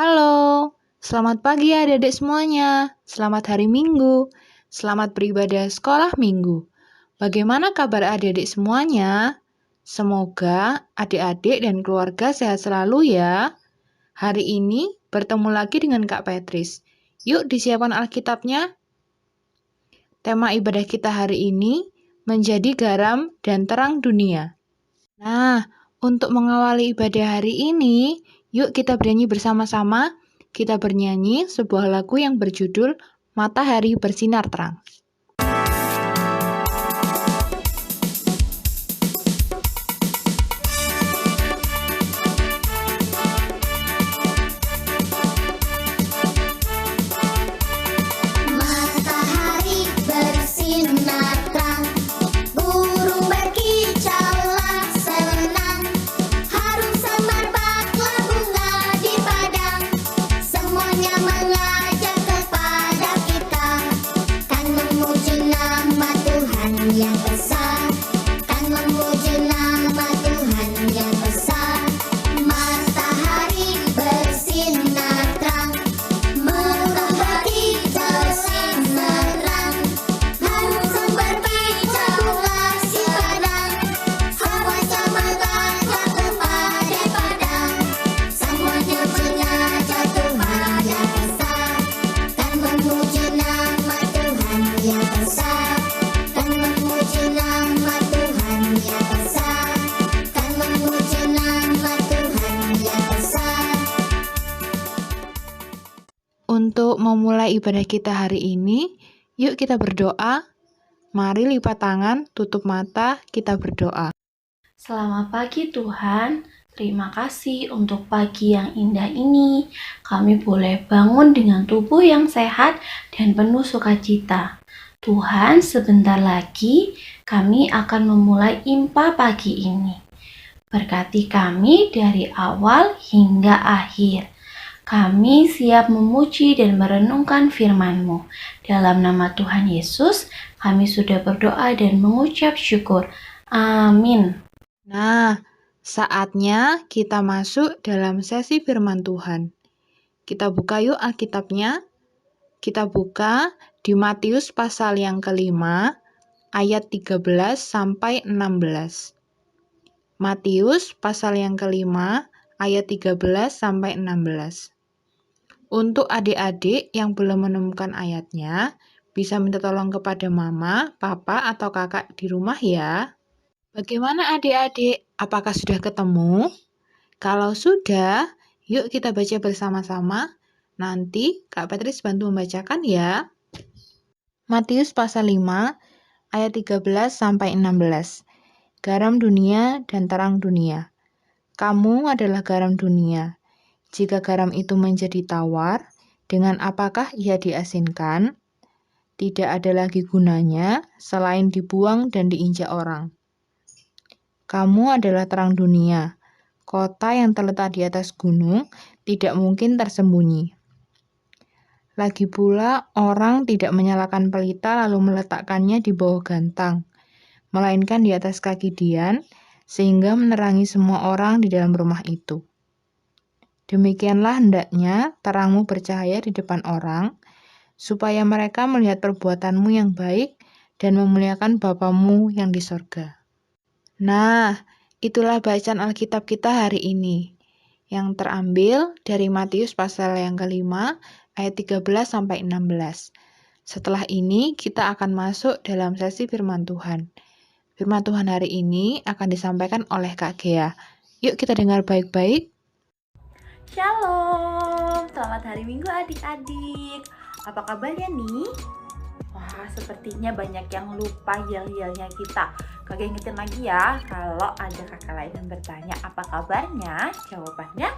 Halo, selamat pagi adik-adik semuanya. Selamat hari Minggu. Selamat beribadah sekolah Minggu. Bagaimana kabar adik-adik semuanya? Semoga adik-adik dan keluarga sehat selalu ya. Hari ini bertemu lagi dengan Kak Petris. Yuk disiapkan Alkitabnya. Tema ibadah kita hari ini menjadi garam dan terang dunia. Nah, untuk mengawali ibadah hari ini, yuk kita bernyanyi bersama-sama. Kita bernyanyi sebuah lagu yang berjudul Matahari Bersinar Terang. Matahari bersinar terang, burung berkicaulah senang, harum semerbaklah bunga di padang, semuanya mengajak kepada kita, kan memuji nama Tuhan yang besar, kan memuji nama Tuhan yang besar. Matahari bersinar terang, burung berkicau semerang, harum semerbaklah si padang, semuanya mengajak kepada padang, semuanya mengajak Tuhan yang besar, kan memuji nama Tuhan yang besar, kan memuji nama Tuhan yang besar, kan memuji nama Tuhan yang besar. Untuk memulai ibadah kita hari ini, yuk kita berdoa. Mari lipat tangan, tutup mata, kita berdoa. Selamat pagi Tuhan, terima kasih untuk pagi yang indah ini. Kami boleh bangun dengan tubuh yang sehat dan penuh sukacita. Tuhan, sebentar lagi kami akan memulai impa pagi ini. Berkati kami dari awal hingga akhir. Kami siap memuji dan merenungkan firman-Mu. Dalam nama Tuhan Yesus, kami sudah berdoa dan mengucap syukur. Amin. Nah, saatnya kita masuk dalam sesi firman Tuhan. Kita buka yuk Alkitabnya. Kita buka di Matius pasal yang kelima, ayat 13 sampai 16. Matius pasal yang kelima, ayat 13 sampai 16. Untuk adik-adik yang belum menemukan ayatnya, bisa minta tolong kepada mama, papa, atau kakak di rumah ya. Bagaimana adik-adik? Apakah sudah ketemu? Kalau sudah, yuk kita baca bersama-sama. Nanti Kak Petris bantu membacakan ya. Matius pasal 5 ayat 13 sampai 16. Garam dunia dan terang dunia. Kamu adalah garam dunia. Jika garam itu menjadi tawar, dengan apakah ia diasinkan? Tidak ada lagi gunanya selain dibuang dan diinjak orang. Kamu adalah terang dunia. Kota yang terletak di atas gunung tidak mungkin tersembunyi. Lagi pula, orang tidak menyalakan pelita lalu meletakkannya di bawah gantang, melainkan di atas kaki dian, sehingga menerangi semua orang di dalam rumah itu. Demikianlah hendaknya terangmu bercahaya di depan orang, supaya mereka melihat perbuatanmu yang baik dan memuliakan Bapamu yang di sorga. Nah, itulah bacaan Alkitab kita hari ini, yang terambil dari Matius pasal yang kelima, ayat 13 sampai 16. Setelah ini, kita akan masuk dalam sesi firman Tuhan. Firman Tuhan hari ini akan disampaikan oleh Kak Gea. Yuk kita dengar baik-baik. Shalom, selamat hari Minggu adik-adik. Apa kabarnya nih? Wah, sepertinya banyak yang lupa yel-yelnya kita. Kakak ingetin lagi ya, kalau ada kakak lain yang bertanya apa kabarnya, jawabannya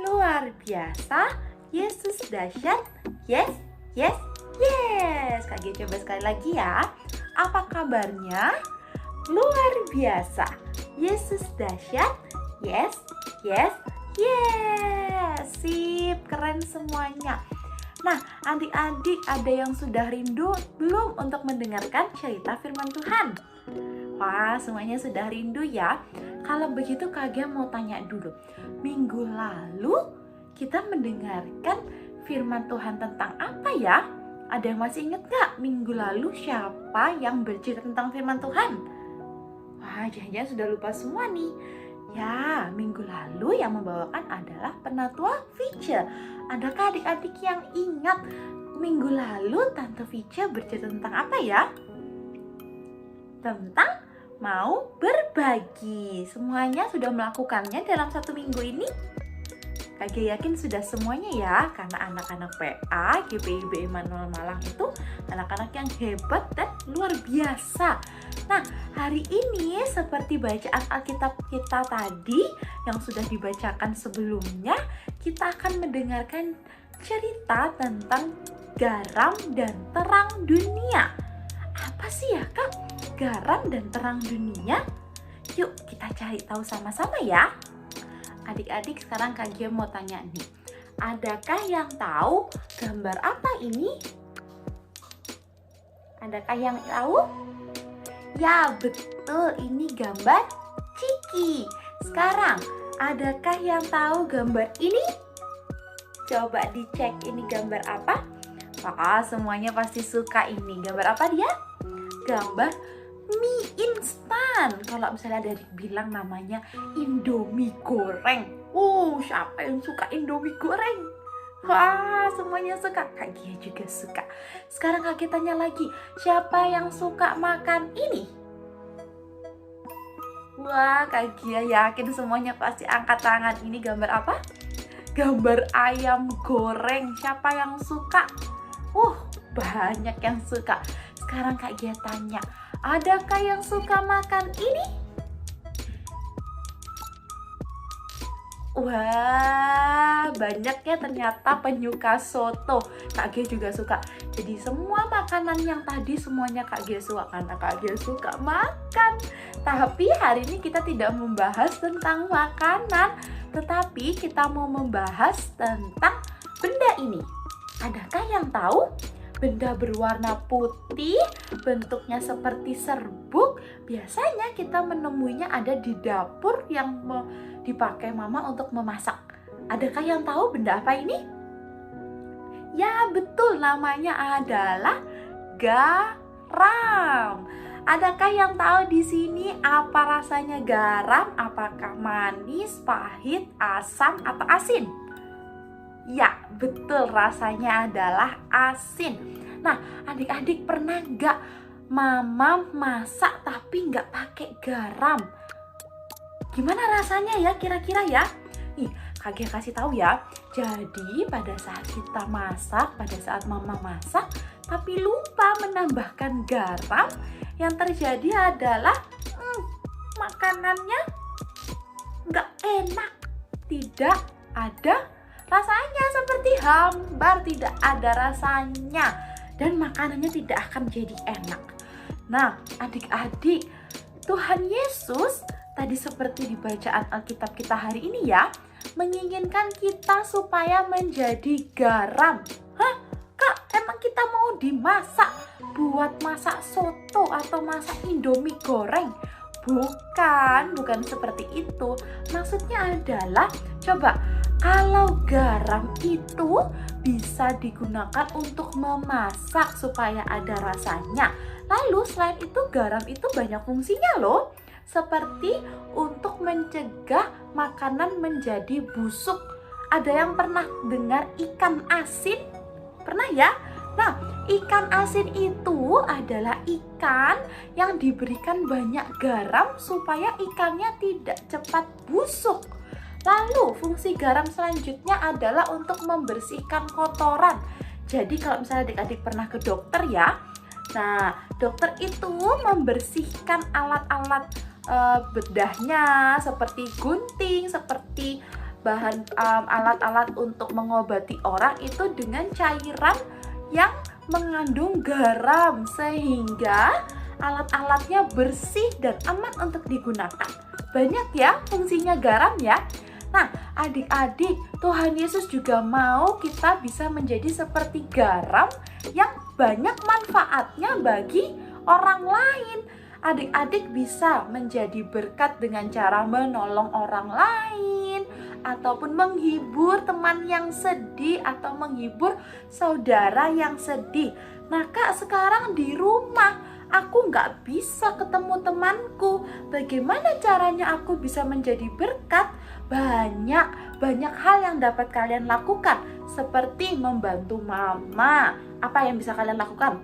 luar biasa, Yesus dahsyat, yes, yes, yes. Kakak coba sekali lagi ya, apa kabarnya? Luar biasa, Yesus dahsyat, yes, yes, yes. Sip, keren semuanya. Nah, adik-adik ada yang sudah rindu belum untuk mendengarkan cerita firman Tuhan? Wah, semuanya sudah rindu ya. Kalau begitu Kak Gia mau tanya dulu. Minggu lalu kita mendengarkan firman Tuhan tentang apa ya? Ada yang masih ingat gak minggu lalu siapa yang bercerita tentang firman Tuhan? Wah, jangan-jangan sudah lupa semua nih. Ya, minggu lalu yang membawakan adalah Penatua Vice. Adakah adik-adik yang ingat minggu lalu Tante Vice bercerita tentang apa ya? Tentang mau berbagi. Semuanya sudah melakukannya dalam 1 minggu ini? Kak Gia yakin sudah semuanya ya, karena anak-anak PA, GPIB Immanuel Malang itu anak-anak yang hebat dan luar biasa. Nah, hari ini seperti bacaan Alkitab kita tadi yang sudah dibacakan sebelumnya, kita akan mendengarkan cerita tentang garam dan terang dunia. Apa sih ya Kak, garam dan terang dunia? Yuk kita cari tahu sama-sama ya. Adik-adik, sekarang Kak Gia mau tanya nih, adakah yang tahu gambar apa ini? Adakah yang tahu? Ya betul, ini gambar Ciki. Sekarang, adakah yang tahu gambar ini? Coba dicek ini gambar apa? Wah, semuanya pasti suka ini. Gambar apa dia? Gambar mie instan. Kalau misalnya ada bilang namanya Indomie goreng. Siapa yang suka Indomie goreng? Wah, semuanya suka. Kak Gia juga suka. Sekarang Kak Gia tanya lagi, siapa yang suka makan ini? Wah, Kak Gia yakin semuanya pasti angkat tangan. Ini gambar apa? Gambar ayam goreng. Siapa yang suka? Banyak yang suka. Sekarang Kak Gia tanya, adakah yang suka makan ini? Wah, banyak ya ternyata penyuka soto. Kak Gia juga suka. Jadi semua makanan yang tadi semuanya Kak Gia suka karena Kak Gia suka makan. Tapi hari ini kita tidak membahas tentang makanan, tetapi kita mau membahas tentang benda ini. Adakah yang tahu? Benda berwarna putih, bentuknya seperti serbuk. Biasanya kita menemuinya ada di dapur yang dipakai mama untuk memasak. Adakah yang tahu benda apa ini? Ya betul, namanya adalah garam. Adakah yang tahu di sini apa rasanya garam? Apakah manis, pahit, asam, atau asin? Ya, betul, rasanya adalah asin. Nah, adik-adik pernah nggak mama masak tapi nggak pakai garam? Gimana rasanya ya kira-kira ya? Nih, Kak Gia kasih tahu ya. Jadi pada saat kita masak, pada saat mama masak, tapi lupa menambahkan garam, yang terjadi adalah makanannya nggak enak, tidak ada rasanya, seperti hambar, tidak ada rasanya, dan makanannya tidak akan jadi enak. Nah, adik-adik, Tuhan Yesus tadi seperti di bacaan Alkitab kita hari ini ya, menginginkan kita supaya menjadi garam. Kak, emang kita mau dimasak buat masak soto atau masak Indomie goreng? Bukan seperti itu. Maksudnya adalah, coba, kalau garam itu bisa digunakan untuk memasak supaya ada rasanya. Lalu selain itu garam itu banyak fungsinya loh. Seperti untuk mencegah makanan menjadi busuk. Ada yang pernah dengar ikan asin? Pernah ya? Nah, ikan asin itu adalah ikan yang diberikan banyak garam supaya ikannya tidak cepat busuk. Lalu fungsi garam selanjutnya adalah untuk membersihkan kotoran. Jadi kalau misalnya adik-adik pernah ke dokter ya, nah dokter itu membersihkan alat-alat bedahnya seperti gunting, seperti bahan alat-alat untuk mengobati orang itu dengan cairan yang mengandung garam sehingga alat-alatnya bersih dan aman untuk digunakan. Banyak ya fungsinya garam ya. Nah, adik-adik, Tuhan Yesus juga mau kita bisa menjadi seperti garam yang banyak manfaatnya bagi orang lain. Adik-adik bisa menjadi berkat dengan cara menolong orang lain, ataupun menghibur teman yang sedih atau menghibur saudara yang sedih. Nah Kak, sekarang di rumah aku nggak bisa ketemu temanku. Bagaimana caranya aku bisa menjadi berkat? Banyak hal yang dapat kalian lakukan, seperti membantu mama. Apa yang bisa kalian lakukan?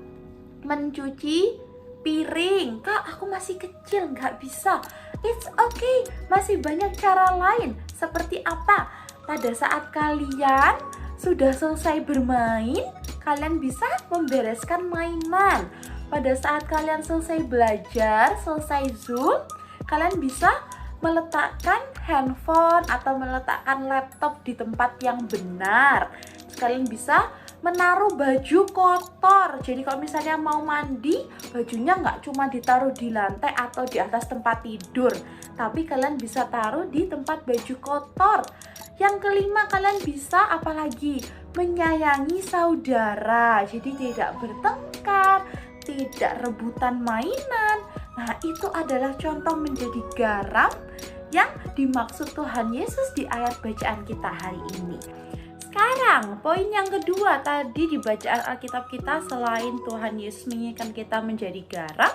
Mencuci piring. Kak, aku masih kecil, nggak bisa. It's okay, masih banyak cara lain. Seperti apa? Pada saat kalian sudah selesai bermain, kalian bisa membereskan mainan. Pada saat kalian selesai belajar, selesai Zoom, kalian bisa meletakkan handphone atau meletakkan laptop di tempat yang benar. Terus kalian bisa menaruh baju kotor. Jadi kalau misalnya mau mandi, bajunya nggak cuma ditaruh di lantai atau di atas tempat tidur, tapi kalian bisa taruh di tempat baju kotor. Yang kelima, kalian bisa apalagi menyayangi saudara. Jadi tidak bertengkar, tidak rebutan mainan. Nah, itu adalah contoh menjadi garam yang dimaksud Tuhan Yesus di ayat bacaan kita hari ini. Sekarang, poin yang kedua tadi di bacaan Alkitab kita, selain Tuhan Yesus menginginkan kita menjadi garam,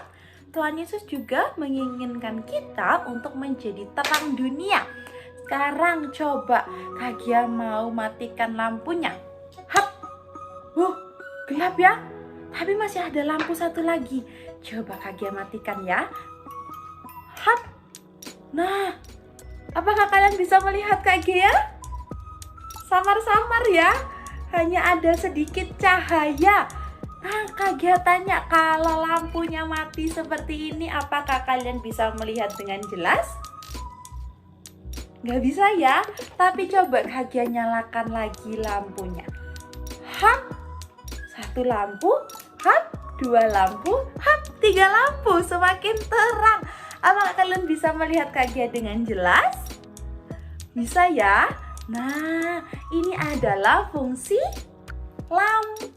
Tuhan Yesus juga menginginkan kita untuk menjadi terang dunia. Sekarang coba Kak Gia mau matikan lampunya. Hap! Gelap ya? Tapi masih ada lampu satu lagi. Coba Kak Gia matikan ya. Hap! Nah, apakah kalian bisa melihat Kak Gia? Samar-samar ya, hanya ada sedikit cahaya. Nah, Kak Gia tanya, kalau lampunya mati seperti ini, apakah kalian bisa melihat dengan jelas? Nggak bisa ya, tapi coba Kak Gia nyalakan lagi lampunya. Hap, satu lampu, hap, dua lampu, hap, tiga lampu, semakin terang. Apakah kalian bisa melihat Kak Gia dengan jelas? Bisa ya? Nah, ini adalah fungsi lampu.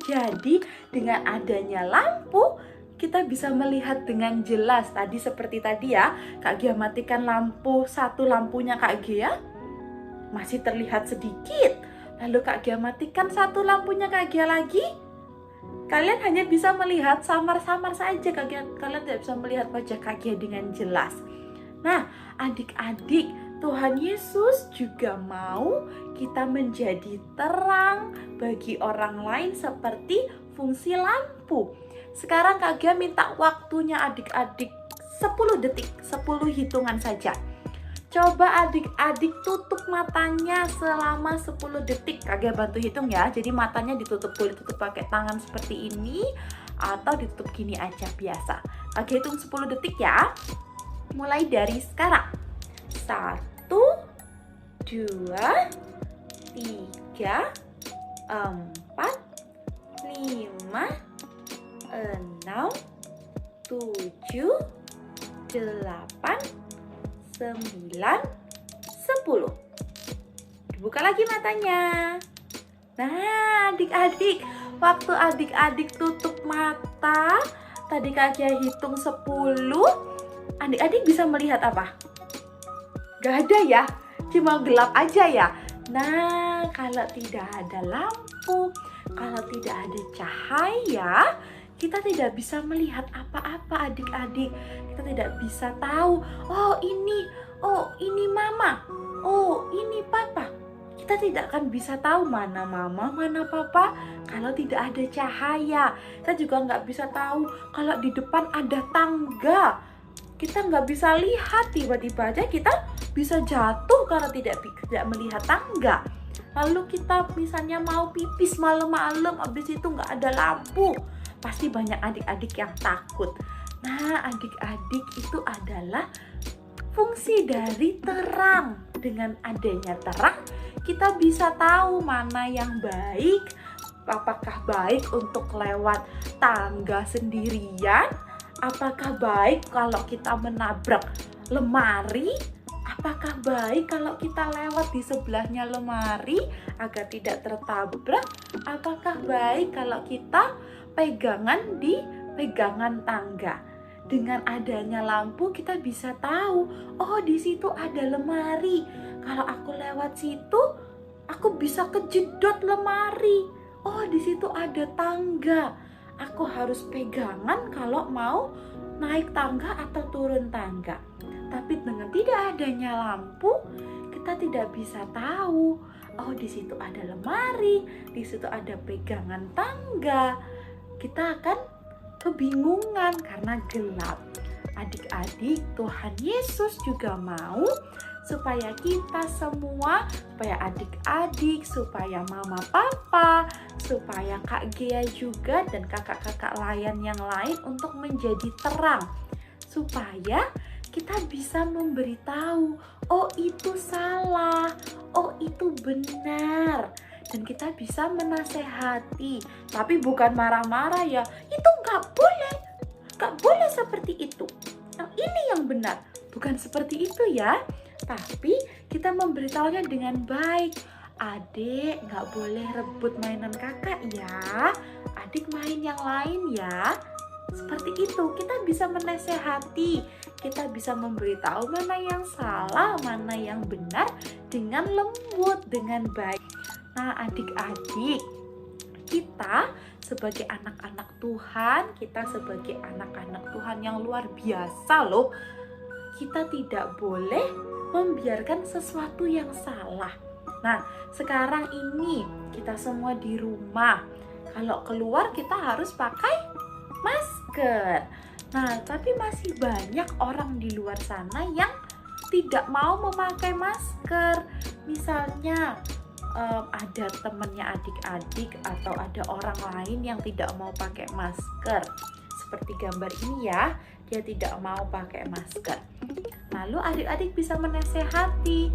Jadi, dengan adanya lampu, kita bisa melihat dengan jelas. Tadi seperti tadi ya, Kak Gia matikan lampu, satu lampunya Kak Gia masih terlihat sedikit. Lalu Kak Gia matikan satu lampunya Kak Gia lagi. Kalian hanya bisa melihat samar-samar saja. Kalian tidak bisa melihat wajah Kak Gia dengan jelas. Nah, adik-adik, Tuhan Yesus juga mau kita menjadi terang bagi orang lain seperti fungsi lampu. Sekarang Kak Gia minta waktunya adik-adik 10 detik, 10 hitungan saja. Coba adik-adik tutup matanya selama 10 detik. Kak Gia bantu hitung ya. Jadi matanya ditutup, boleh tutup pakai tangan seperti ini atau ditutup gini aja biasa. Kak Gia hitung 10 detik ya. Mulai dari sekarang. 1, 2, 3, 4, 5, 6, 7, 8, 9, 10. Dibuka lagi matanya. Nah, adik-adik, waktu adik-adik tutup mata, tadi Kak Gia hitung 10, adik-adik bisa melihat apa? Gak ada ya, cuma gelap aja ya. Nah, kalau tidak ada lampu, kalau tidak ada cahaya, kita tidak bisa melihat apa-apa adik-adik. Kita tidak bisa tahu, oh ini mama, oh ini papa. Kita tidak akan bisa tahu mana mama, mana papa kalau tidak ada cahaya. Kita juga nggak bisa tahu kalau di depan ada tangga. Kita nggak bisa lihat, tiba-tiba aja kita bisa jatuh karena tidak melihat tangga. Lalu kita misalnya mau pipis malam-malam, habis itu nggak ada lampu, pasti banyak adik-adik yang takut. Nah, adik-adik, itu adalah fungsi dari terang. Dengan adanya terang, kita bisa tahu mana yang baik, apakah baik untuk lewat tangga sendirian, apakah baik kalau kita menabrak lemari, apakah baik kalau kita lewat di sebelahnya lemari agar tidak tertabrak, apakah baik kalau kita pegangan di pegangan tangga. Dengan adanya lampu kita bisa tahu, oh di situ ada lemari. Kalau aku lewat situ, aku bisa kejedot lemari. Oh di situ ada tangga. Aku harus pegangan kalau mau naik tangga atau turun tangga. Tapi dengan tidak adanya lampu, kita tidak bisa tahu. Oh di situ ada lemari, di situ ada pegangan tangga. Kita akan kebingungan karena gelap. Adik-adik, Tuhan Yesus juga mau supaya kita semua, supaya adik-adik, supaya mama papa, supaya Kak Gea juga dan kakak-kakak layan yang lain untuk menjadi terang. Supaya kita bisa memberitahu, oh itu salah, oh itu benar. Dan kita bisa menasehati, tapi bukan marah-marah ya, itu gak boleh seperti itu. Yang ini yang benar, bukan seperti itu ya. Tapi kita memberitahunya dengan baik. Adik gak boleh rebut mainan kakak ya, adik main yang lain ya. Seperti itu, kita bisa menasehati, kita bisa memberitahu mana yang salah, mana yang benar dengan lembut, dengan baik. Nah adik-adik, kita sebagai anak-anak Tuhan, kita sebagai anak-anak Tuhan yang luar biasa loh, kita tidak boleh membiarkan sesuatu yang salah. Nah sekarang ini kita semua di rumah, kalau keluar kita harus pakai masker. Nah tapi masih banyak orang di luar sana yang tidak mau memakai masker. Misalnya ada temennya adik-adik atau ada orang lain yang tidak mau pakai masker. Seperti gambar ini ya, dia tidak mau pakai masker. Lalu adik-adik bisa menasehati,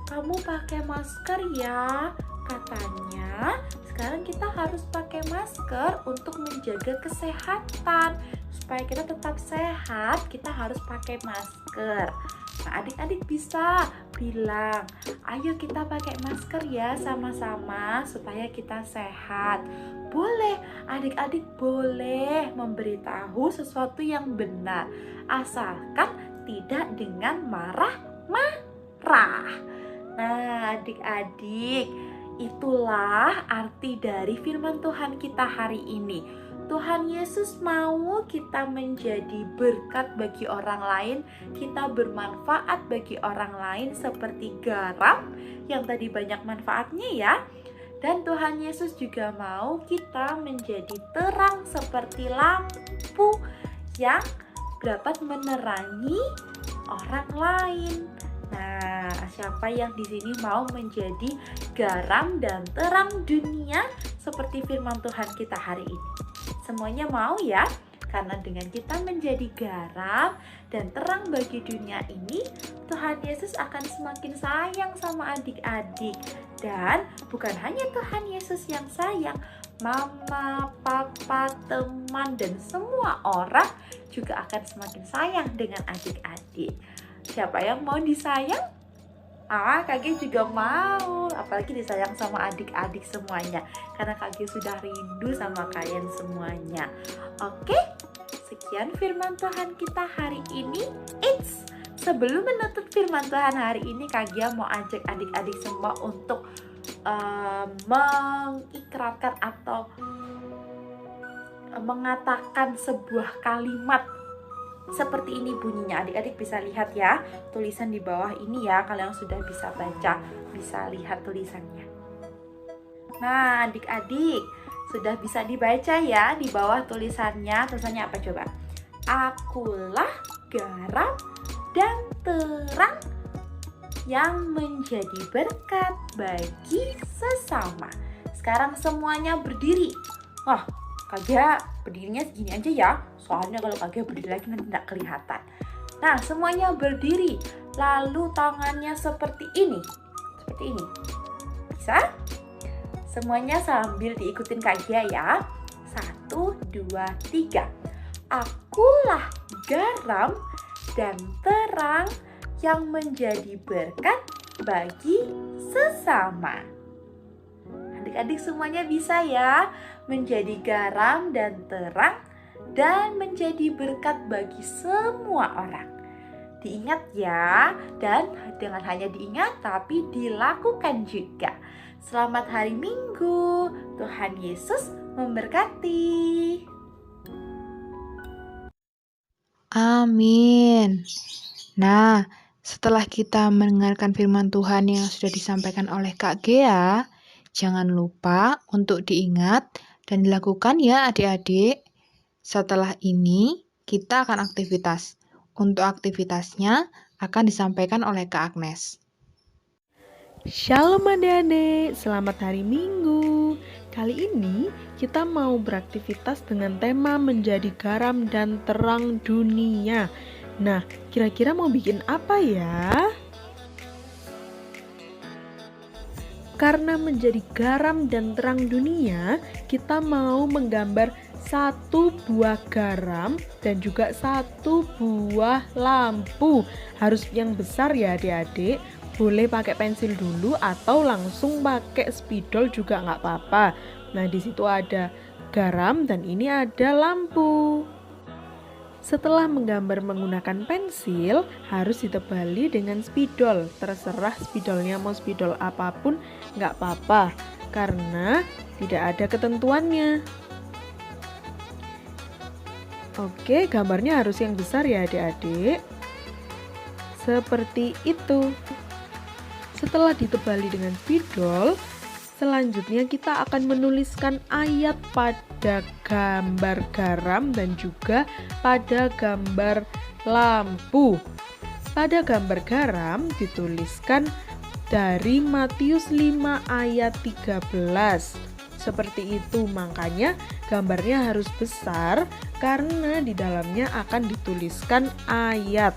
kamu pakai masker ya, katanya sekarang kita harus pakai masker untuk menjaga kesehatan. Supaya kita tetap sehat, kita harus pakai masker. Nah, adik-adik bisa bilang, ayo kita pakai masker ya sama-sama supaya kita sehat. Boleh, adik-adik boleh memberitahu sesuatu yang benar, asalkan tidak dengan marah-marah. Nah, adik-adik, itulah arti dari firman Tuhan kita hari ini. Tuhan Yesus mau kita menjadi berkat bagi orang lain, kita bermanfaat bagi orang lain seperti garam yang tadi banyak manfaatnya ya. Dan Tuhan Yesus juga mau kita menjadi terang seperti lampu yang dapat menerangi orang lain. Nah, siapa yang di sini mau menjadi garam dan terang dunia seperti firman Tuhan kita hari ini? Semuanya mau ya? Karena dengan kita menjadi garam dan terang bagi dunia ini, Tuhan Yesus akan semakin sayang sama adik-adik. Dan bukan hanya Tuhan Yesus yang sayang, mama, papa, teman, dan semua orang juga akan semakin sayang dengan adik-adik. Siapa yang mau disayang? Kakek juga mau, apalagi disayang sama adik-adik semuanya, karena kakek sudah rindu sama kalian semuanya. Oke, sekian firman Tuhan kita hari ini. Sebelum menutup firman Tuhan hari ini, kakek mau ajak adik-adik semua untuk mengikrarkan atau mengatakan sebuah kalimat. Seperti ini bunyinya, adik-adik bisa lihat ya tulisan di bawah ini ya. Kalau yang sudah bisa baca, bisa lihat tulisannya. Nah adik-adik, sudah bisa dibaca ya di bawah tulisannya. Tulisannya apa coba? Akulah garam dan terang yang menjadi berkat bagi sesama. Sekarang semuanya berdiri. Kakek berdirinya segini aja ya, soalnya kalau kakek berdiri lagi nanti tidak kelihatan. Nah semuanya berdiri, lalu tangannya seperti ini. Bisa? Semuanya sambil diikutin kakek ya. 1, 2, 3. Akulah garam dan terang yang menjadi berkat bagi sesama. Adik-adik semuanya bisa ya menjadi garam dan terang dan menjadi berkat bagi semua orang. Diingat ya, dan dengan hanya diingat tapi dilakukan juga. Selamat hari Minggu, Tuhan Yesus memberkati. Amin. Nah, setelah kita mendengarkan firman Tuhan yang sudah disampaikan oleh Kak Gea, jangan lupa untuk diingat dan dilakukan ya adik-adik. Setelah ini, kita akan aktivitas. Untuk aktivitasnya akan disampaikan oleh Kak Agnes. Shalom adik-adik, selamat hari Minggu. Kali ini kita mau beraktivitas dengan tema menjadi garam dan terang dunia. Nah, kira-kira mau bikin apa ya? Karena menjadi garam dan terang dunia, kita mau menggambar satu buah garam dan juga satu buah lampu. Harus yang besar ya adik-adik. Boleh pakai pensil dulu atau langsung pakai spidol juga nggak apa-apa. Nah, di situ ada garam dan ini ada lampu. Setelah menggambar menggunakan pensil, harus ditebali dengan spidol. Terserah spidolnya mau spidol apapun nggak apa-apa, karena tidak ada ketentuannya. Oke, gambarnya harus yang besar ya adik-adik. Seperti itu. Setelah ditebali dengan spidol, selanjutnya kita akan menuliskan ayat pada gambar garam dan juga pada gambar lampu. Pada gambar garam dituliskan dari Matius 5 ayat 13. Seperti itu, makanya gambarnya harus besar karena di dalamnya akan dituliskan ayat.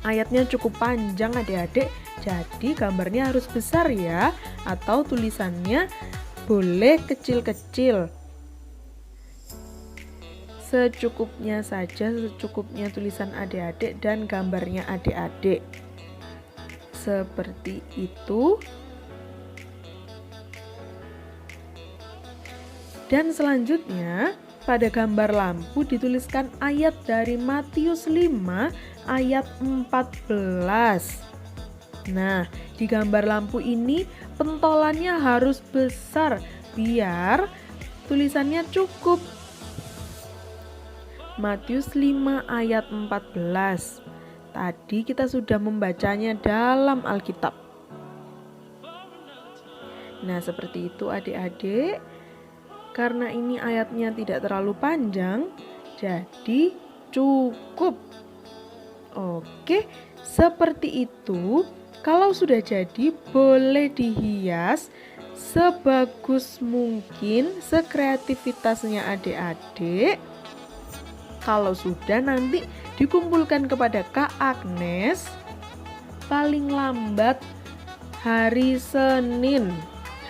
Ayatnya cukup panjang adik-adik, jadi gambarnya harus besar ya, atau tulisannya boleh kecil-kecil. Secukupnya saja, secukupnya tulisan adik-adik dan gambarnya adik-adik. Seperti itu. Dan selanjutnya, pada gambar lampu dituliskan ayat dari Matius 5 ayat 14. Nah, di gambar lampu ini pentolannya harus besar biar tulisannya cukup. Matius 5 ayat 14. Tadi kita sudah membacanya dalam Alkitab. Nah, seperti itu adik-adik. Karena ini ayatnya tidak terlalu panjang, jadi cukup. Oke, seperti itu. Kalau sudah jadi, boleh dihias sebagus mungkin, sekreativitasnya adik-adik. Kalau sudah, nanti dikumpulkan kepada Kak Agnes paling lambat hari Senin.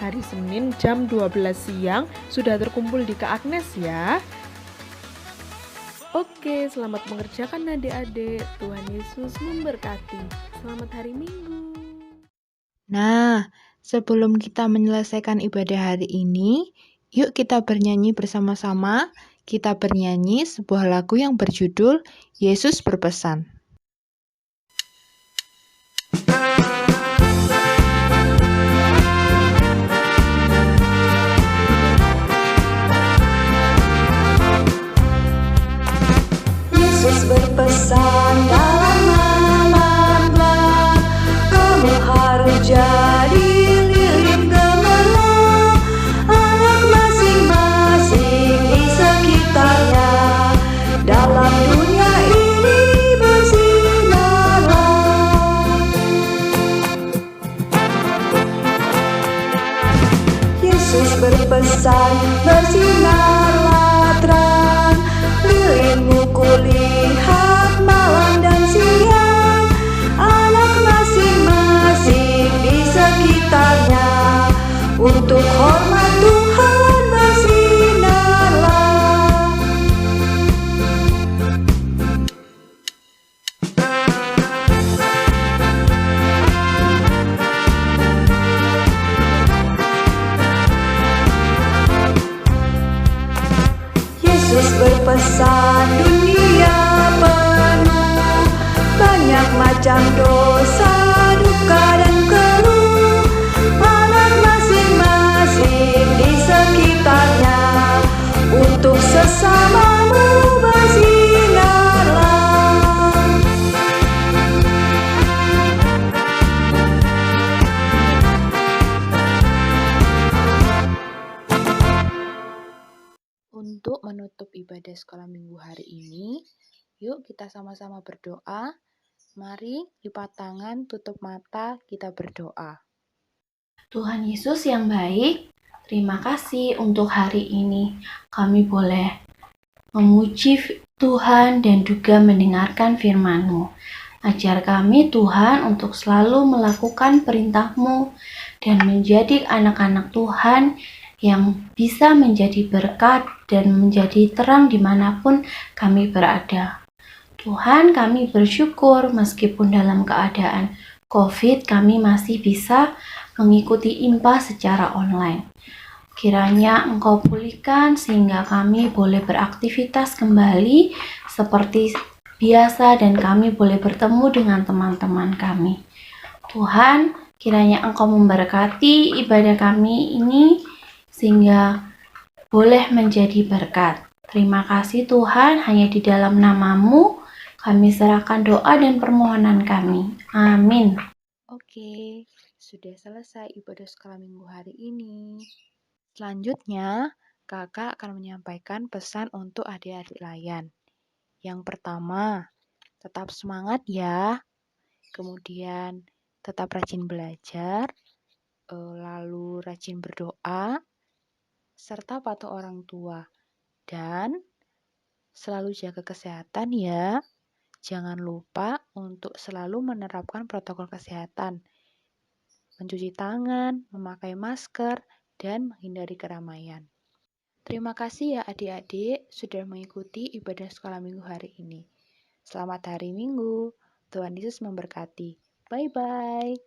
Hari Senin jam 12 siang sudah terkumpul di Kak Agnes ya. Oke, selamat mengerjakan adik-adik. Tuhan Yesus memberkati. Selamat hari Minggu. Nah, sebelum kita menyelesaikan ibadah hari ini, yuk kita bernyanyi bersama-sama. Kita bernyanyi sebuah lagu yang berjudul Yesus Berpesan. Yesus berpesan dalam nama-Nya, kamu harus jadi lilin gemilang, anak masing-masing di sekitarnya, dalam dunia ini bersinarlah. Yesus berpesan, bersinarlah terang, lilinmu kulihat malam dan siang, anak masing-masing di sekitarnya, untuk hormat Tuhan bersinarlah. pesan dunia penuh banyak macam dosa, duka dan keluh. Anak masing-masing di sekitarnya, untuk sesamamu bersinarlah. Untuk menutup ibadah sekolah minggu hari ini, yuk kita sama-sama berdoa. Mari lipat tangan, tutup mata, kita berdoa. Tuhan Yesus yang baik, terima kasih untuk hari ini. Kami boleh memuji Tuhan dan juga mendengarkan firman-Mu. Ajar kami Tuhan untuk selalu melakukan perintah-Mu dan menjadi anak-anak Tuhan yang bisa menjadi berkat dan menjadi terang dimanapun kami berada. Tuhan, kami bersyukur meskipun dalam keadaan COVID kami masih bisa mengikuti IMPA secara online. Kiranya Engkau pulihkan sehingga kami boleh beraktivitas kembali seperti biasa dan kami boleh bertemu dengan teman-teman kami. Tuhan, kiranya Engkau memberkati ibadah kami ini sehingga boleh menjadi berkat. Terima kasih Tuhan, hanya di dalam nama-Mu kami serahkan doa dan permohonan kami. Amin. Oke, sudah selesai ibadah sekolah minggu hari ini. Selanjutnya, kakak akan menyampaikan pesan untuk adik-adik layan. Yang pertama, tetap semangat ya. Kemudian, tetap rajin belajar, lalu rajin berdoa, serta patuh orang tua. Dan selalu jaga kesehatan ya. Jangan lupa untuk selalu menerapkan protokol kesehatan, mencuci tangan, memakai masker, dan menghindari keramaian. Terima kasih ya adik-adik sudah mengikuti ibadah sekolah minggu hari ini. Selamat hari Minggu, Tuhan Yesus memberkati. Bye-bye.